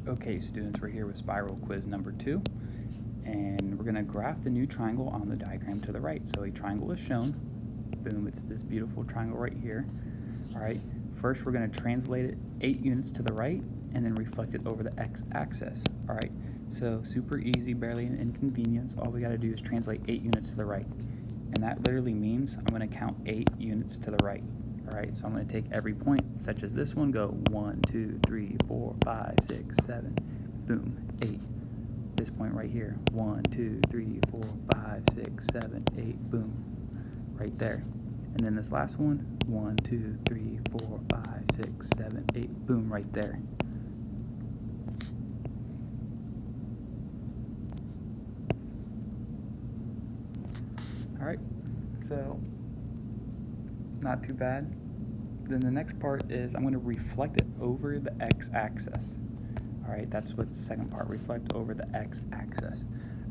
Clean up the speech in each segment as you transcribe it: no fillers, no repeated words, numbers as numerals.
Okay, students, we're here with spiral quiz number 2, and we're going to graph the new triangle on the diagram to the right. So a triangle is shown. Boom, it's this beautiful triangle right here. All right, first we're going to translate it 8 units to the right and then reflect it over the x-axis. All right, so super easy, barely an inconvenience. All we got to do is translate 8 units to the right. And that literally means I'm going to count 8 units to the right. All right, so I'm going to take every point, such as this one, go 1, 2, 3, 4, 5, 6, 7, boom, 8. This point right here, 1, 2, 3, 4, 5, 6, 7, 8, boom, right there. And then this last one, 1, 2, 3, 4, 5, 6, 7, 8, boom, right there. All right, so not too bad. Then the next part is I'm going to reflect it over the x-axis. All right, that's what the second part, reflect over the x-axis.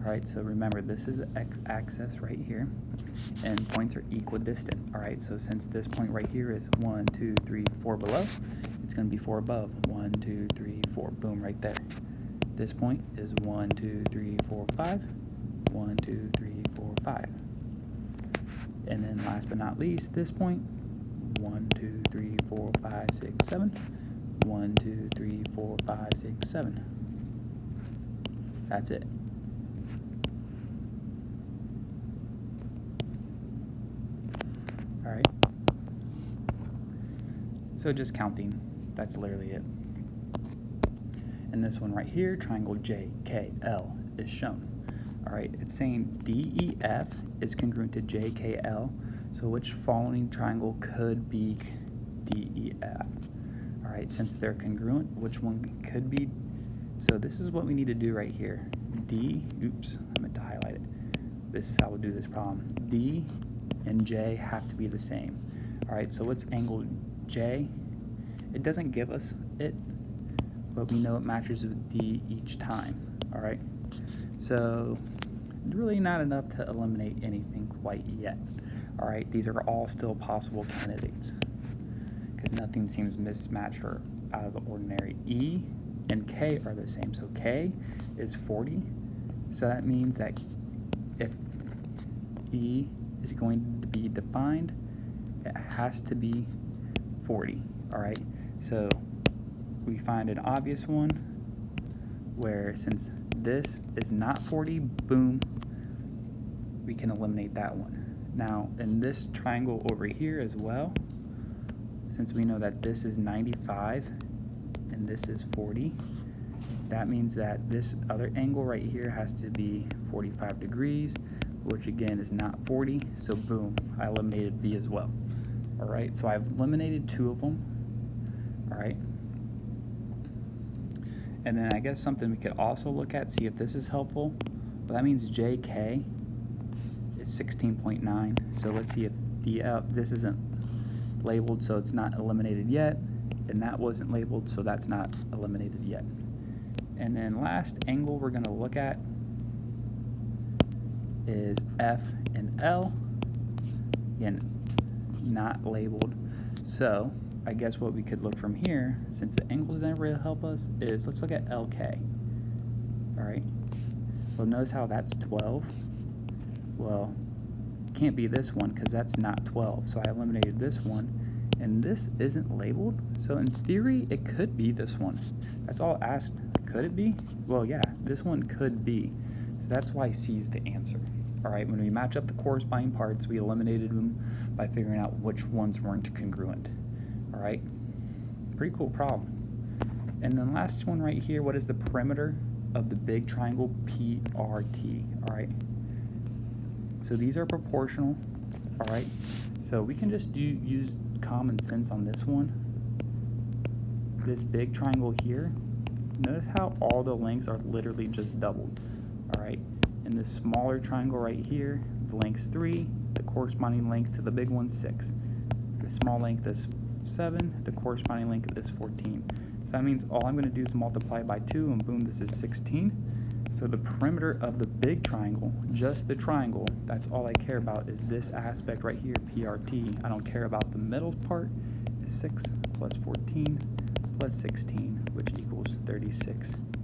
All right, so remember, this is the x-axis right here, and points are equidistant. All right, so since this point right here is 1, 2, 3, 4 below, it's going to be 4 above. 1, 2, 3, 4, boom, right there. This point is 1, 2, 3, 4, 5. 1, 2, 3, 4, 5. And then last but not least, this point, 1, 2, 3, 4, 5, 6, 7. 1, 2, 3, 4, 5, 6, 7. That's it. All right. So just counting, that's literally it. And this one right here, triangle JKL, is shown. All right, it's saying DEF is congruent to JKL. So which following triangle could be DEF? All right, since they're congruent, which one could be? So this is what we need to do right here. I meant to highlight it. This is how we'll do this problem. D and J have to be the same. All right, so what's angle J? It doesn't give us it, but we know it matches with D each time. All right, so really not enough to eliminate anything quite yet. All right, these are all still possible candidates because nothing seems mismatched or out of the ordinary. E and K are the same, so K is 40. So that means that if E is going to be defined, it has to be 40. All right, so we find an obvious one where since this is not 40, boom, we can eliminate that one. Now in this triangle over here as well, since we know that this is 95 and this is 40, that means that this other angle right here has to be 45 degrees, which again is not 40, so boom, I eliminated B as well. All right, so I've eliminated 2 of them. All right, and then I guess something we could also look at, see if this is helpful. Well, that means JK is 16.9. So let's see if this isn't labeled, so it's not eliminated yet, and that wasn't labeled, so that's not eliminated yet. And then last angle we're going to look at is F and L. Again, not labeled. So I guess what we could look from here, since the angles never really help us, is let's look at LK. All right. Well, notice how that's 12. Well, can't be this one because that's not 12. So I eliminated this one, and this isn't labeled. So in theory, it could be this one. That's all asked. Could it be? Well, yeah, this one could be. So that's why C is the answer. All right. When we match up the corresponding parts, we eliminated them by figuring out which ones weren't congruent. All right, pretty cool problem. And then last one right here, what is the perimeter of the big triangle PRT? All right, so these are proportional. All right, so we can just use common sense on this one. This big triangle here, notice how all the lengths are literally just doubled. All right, and this smaller triangle right here, the length's 3, the corresponding length to the big one's 6. The small length is 7, the corresponding length is 14. So that means all I'm going to do is multiply by 2, and boom, this is 16. So the perimeter of the big triangle, just the triangle, that's all I care about, is this aspect right here, PRT. I don't care about the middle part. Is 6 plus 14 plus 16, which equals equals 36